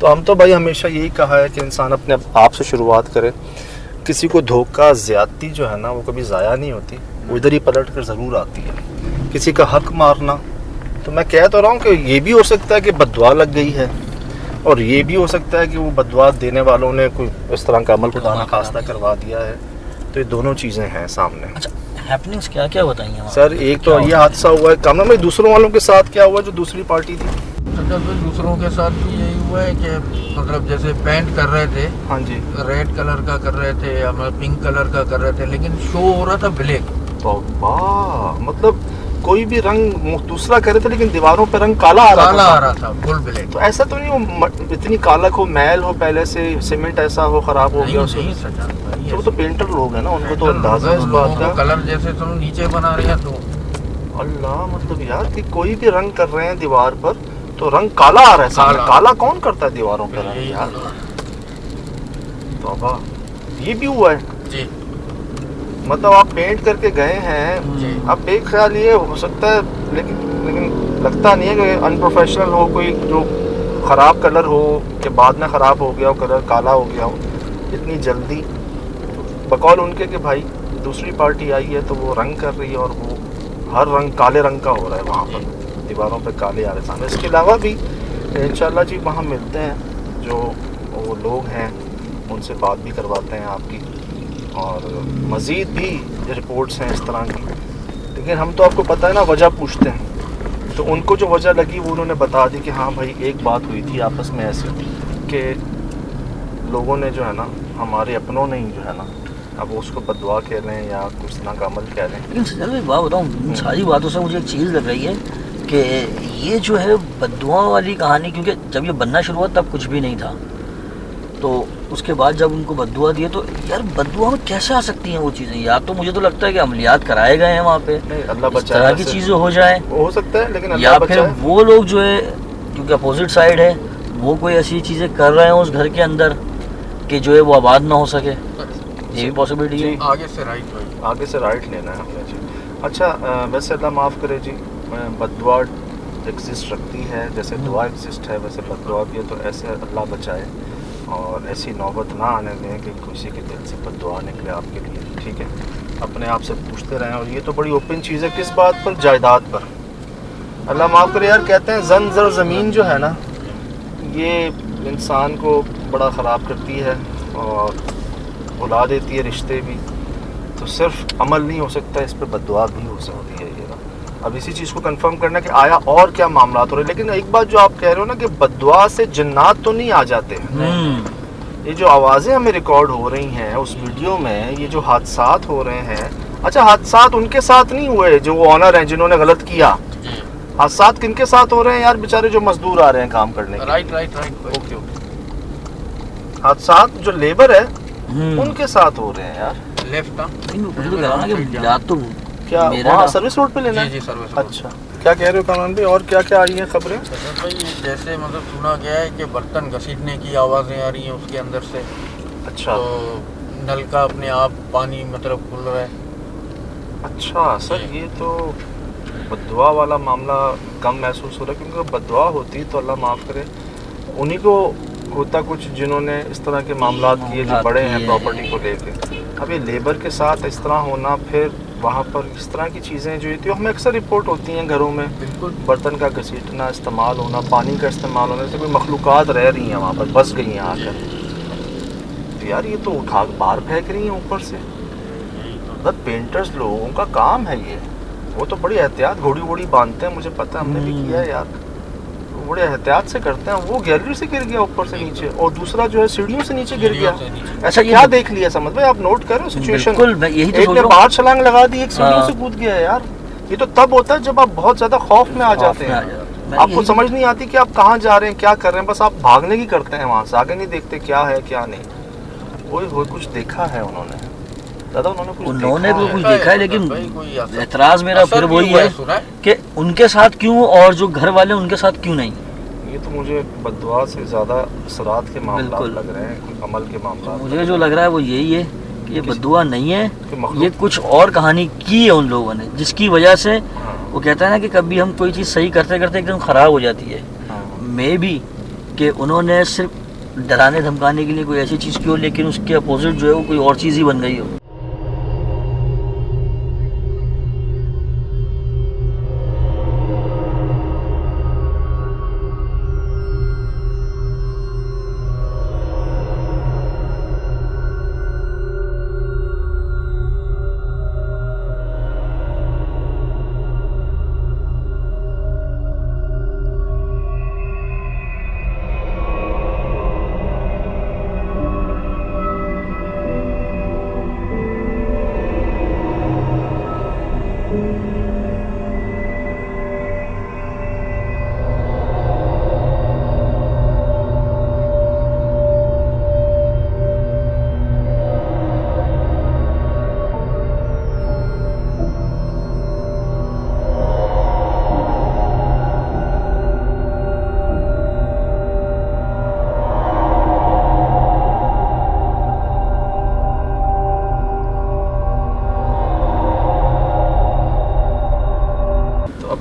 तो हम तो भाई हमेशा यही कहा है कि इंसान अपने आप से शुरुआत करे। किसी को धोखा ज़्यादती जो है ना वो कभी ज़ाया नहीं होती, वो इधर ही पलट कर ज़रूर आती है। किसी का हक मारना, तो मैं कह तो रहा हूँ कि ये भी हो सकता है कि बद्दुआ लग गई है, और ये भी हो सकता है कि वो बद्दुआ देने वालों ने कोई इस तरह का अमल खुदा ना खास्ता करवा दिया है। तो ये दोनों चीज़ें हैं सामने। अच्छा, हैपनिंग्स क्या क्या बताइए सर? एक तो ये हादसा हुआ है काम में, दूसरों वालों के साथ क्या हुआ जो दूसरी पार्टी थी? अच्छा, तो दूसरों के साथ भी यही हुआ है कि मतलब जैसे पेंट कर रहे थे, हाँ जी, रेड कलर का कर रहे थे या पिंक कलर का कर रहे थे, लेकिन शो हो रहा था ब्लैक। तो वाह, मतलब कोई भी रंग दूसरा कर रहे थे लेकिन दीवारों पे रंग काला आ रहा था, फुल ब्लैक। तो ऐसा तो नहीं हो इतनी काला हो, मैल हो, पहले से सीमेंट ऐसा हो खराब हो गया उसमें? तो वो तो पेंटर लोग हैं ना, उनको तो अंदाजा है उस बात का। कलर जैसे तुम नीचे बना रहे हैं तो अल्लाह, मतलब यार कि कोई भी रंग कर रहे हैं दीवार पर तो रंग काला आ रहा है सामने। काला कौन करता है दीवारों पे रंग यार? तो वाह, ये भी हुआ है जी। मतलब आप पेंट करके गए हैं, अब एक ख्याल ये हो सकता है, लेकिन लगता नहीं है कि अनप्रोफेशनल हो कोई जो ख़राब कलर हो कि बाद में ख़राब हो गया हो, कलर काला हो गया हो इतनी जल्दी। बकौल उनके कि भाई दूसरी पार्टी आई है तो वो रंग कर रही है और वो हर रंग काले रंग का हो रहा है वहाँ पर, दीवारों पे काले आ रहे सामने। इसके अलावा भी इंशाल्लाह जी वहाँ मिलते हैं जो वो लोग हैं, उनसे बात भी करवाते हैं आपकी, और मज़ीद भी रिपोर्ट्स हैं इस तरह की। लेकिन हम तो आपको पता है ना वजह पूछते हैं, तो उनको जो वजह लगी वो उन्होंने बता दी कि हाँ भाई एक बात हुई थी आपस में ऐसे कि लोगों ने जो है ना, हमारे अपनों ने ही जो है ना, अब उसको बददुआ कह लें या कुछ ना का अमल कह लें। लेकिन सजल भाई बात बताऊँ, सारी बातों से मुझे एक चीज़ लग रही है कि ये जो है बद्दुआ वाली कहानी, क्योंकि जब ये बनना शुरू हुआ तब कुछ भी नहीं था, तो उसके बाद जब उनको बद्दुआ दिए तो यार बद्दुआ में कैसे आ सकती हैं वो चीज़ें? या तो मुझे तो लगता है कि अमलियात कराए गए हैं वहाँ पे, अल्लाह इस तरह की चीज़ें हो जाए, हो सकता है, लेकिन या फिर वो लोग जो है क्योंकि अपोजिट साइड है वो कोई ऐसी चीज़ें कर रहे हैं उस घर के अंदर कि जो है वो आबाद ना हो सके, ये भी पॉसिबिलिटी है। आगे से राइट लेना है हमने जी। अच्छा, वैसे अल्लाह माफ़ करे जी, बद्दुआ एग्जिस्ट रखती है, जैसे दुआ एग्जिस्ट है वैसे बद्दुआ भी है, तो ऐसे अल्लाह बचाए और ऐसी नौबत ना आने दें कि किसी के दिल से बद्दुआ निकले आपके लिए, ठीक है? अपने आप से पूछते रहें। और ये तो बड़ी ओपन चीज़ है, किस बात पर? जायदाद पर। अल्लाह माफ़ करे यार, कहते हैं जन ज़र ज़मीन जो है ना, ये इंसान को बड़ा ख़राब करती है और भुला देती है रिश्ते भी। तो सिर्फ अमल नहीं हो सकता, इस पर बद्दुआ भी हो सकती है। ये ना, अब इसी चीज़ को कंफर्म करना कि आया और क्या मामला हो रहे। लेकिन एक बात जो आप कह रहे हो ना कि बद्दुआ से जन्नात तो नहीं आ जाते। ये जो आवाज़ें हमें रिकॉर्ड हो रही हैं उस वीडियो में, ये जो हादसात हो रहे हैं, अच्छा हादसात उनके साथ नहीं हुए जो वो ऑनर हैं जिन्होंने गलत किया, हादसात किनके साथ हो रहे हैं यार? बेचारे जो मजदूर आ रहे हैं काम करने के। Right okay. हादसात जो लेबर है उनके साथ हो रहे हैं यार। लेफ्ट तो क्या वहाँ सर्विस रोड पे लेना है? जी सर्विस। अच्छा, क्या कह रहे हो कानून भाई, और क्या क्या आ रही हैं खबरें? भाई जैसे मतलब सुना गया है कि बर्तन घसीटने की आवाज़ें आ रही हैं उसके अंदर से। अच्छा, तो नल का अपने आप पानी मतलब खुल रहा है। अच्छा सर, ये तो बद्दुआ वाला मामला कम महसूस हो रहा है, क्योंकि बद्दुआ होती तो अल्लाह माफ़ करे उन्हीं को होता कुछ जिन्होंने इस तरह के मामला किए जो बड़े हैं प्रॉपर्टी को लेके। अब ये लेबर के साथ इस तरह होना, फिर वहाँ पर इस तरह की चीज़ें जो थी हमें अक्सर रिपोर्ट होती हैं घरों में, बिल्कुल बर्तन का घसीटना, इस्तेमाल होना, पानी का इस्तेमाल होना, जैसे कोई मखलूक़ात रह रही हैं वहाँ पर, बस गई हैं आकर। तो यार ये तो उठा बाहर फेंक रही हैं ऊपर से। मतलब पेंटर्स लोगों का काम है ये, वो तो बड़ी एहतियात घोड़ी वोड़ी बांधते हैं, मुझे पता है, हमने भी किया है यार, बड़े एहतियात से करते हैं। वो गैलरी से गिर गया ऊपर से नीचे, और दूसरा जो है सीढ़ियों से नीचे गिर गया। ऐसा क्या देख लिया? समझ भाई, आप नोट करो सिचुएशन। एक ने बाहर छलांग लगा दी, एक सीढ़ियों से कूद गया यार। ये तो तब होता है जब आप बहुत ज्यादा खौफ में आ जाते हैं, आपको समझ नहीं आती कि आप कहाँ जा रहे हैं, क्या कर रहे हैं, बस आप भागने की करते हैं वहाँ से, आगे नहीं देखते क्या है क्या नहीं। वो कुछ देखा है उन्होंने, दादा उन्होंने भी कुछ देखा है, लेकिन एतराज मेरा फिर वही है कि उनके साथ क्यों और जो घर वाले उनके साथ क्यों नहीं। ये तो मुझे बद्दुआ से ज़्यादा असरात के मामला लग रहे हैं, कोई अमल के मामला। मुझे जो लग रहा है वो यही है कि ये बद्दुआ नहीं है, ये कुछ और कहानी की है उन लोगों ने, जिसकी वजह से वो कहता है ना कि कभी हम कोई चीज़ सही करते करते एकदम ख़राब हो जाती है। मे बी कि उन्होंने सिर्फ डराने धमकाने के लिए कोई ऐसी चीज़ की हो, लेकिन उसके अपोजिट जो है वो कोई और चीज़ ही बन गई हो।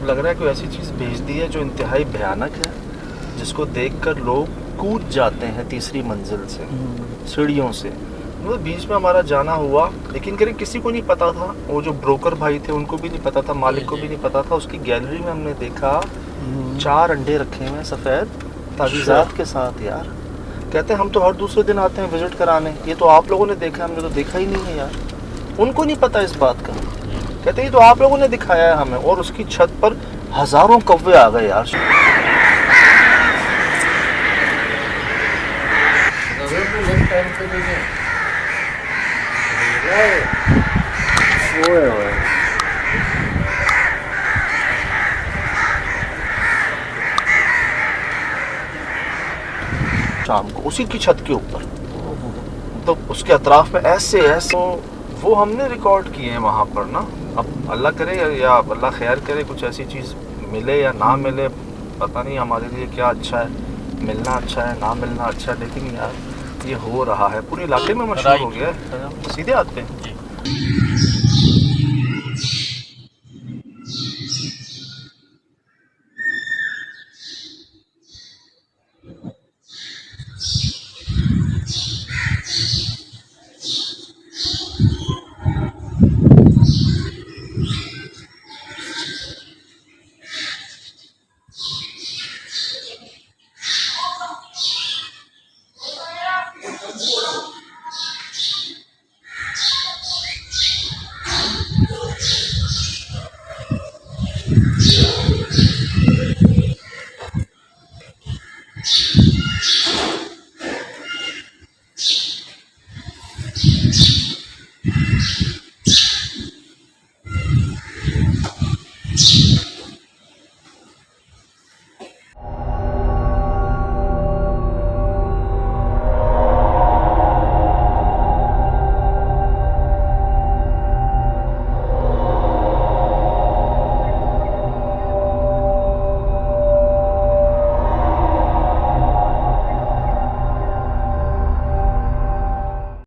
लग रहा है कोई ऐसी चीज़ भेज दी है जो इंतहाई भयानक है, जिसको देखकर लोग कूद जाते हैं तीसरी मंजिल से, सीढ़ियों से। मतलब बीच में हमारा जाना हुआ, लेकिन करीब किसी को नहीं पता था। वो जो ब्रोकर भाई थे उनको भी नहीं पता था, मालिक को भी नहीं पता था। उसकी गैलरी में हमने देखा 4 अंडे रखे हुए हैं सफ़ेद तावीज़ात के साथ। यार कहते हैं हम तो हर दूसरे दिन आते हैं विजिट कराने, ये तो आप लोगों ने देखा, हमने तो देखा ही नहीं है यार। उनको नहीं पता इस बात का, कहते हैं ये तो आप लोगों ने दिखाया है हमें। और उसकी छत पर हजारों कौवे आ गए यार। शाम को उसी की छत के ऊपर, तो उसके अतराफ में ऐसे ऐसे वो हमने रिकॉर्ड किए हैं वहाँ पर ना। अब अल्लाह करे या अल्लाह खैर करे, कुछ ऐसी चीज़ मिले या ना मिले, पता नहीं। हमारे लिए क्या अच्छा है, मिलना अच्छा है, ना मिलना अच्छा है, लेकिन यार ये हो रहा है। पूरे इलाके में मशहूर हो गया है। सीधे आते हैं।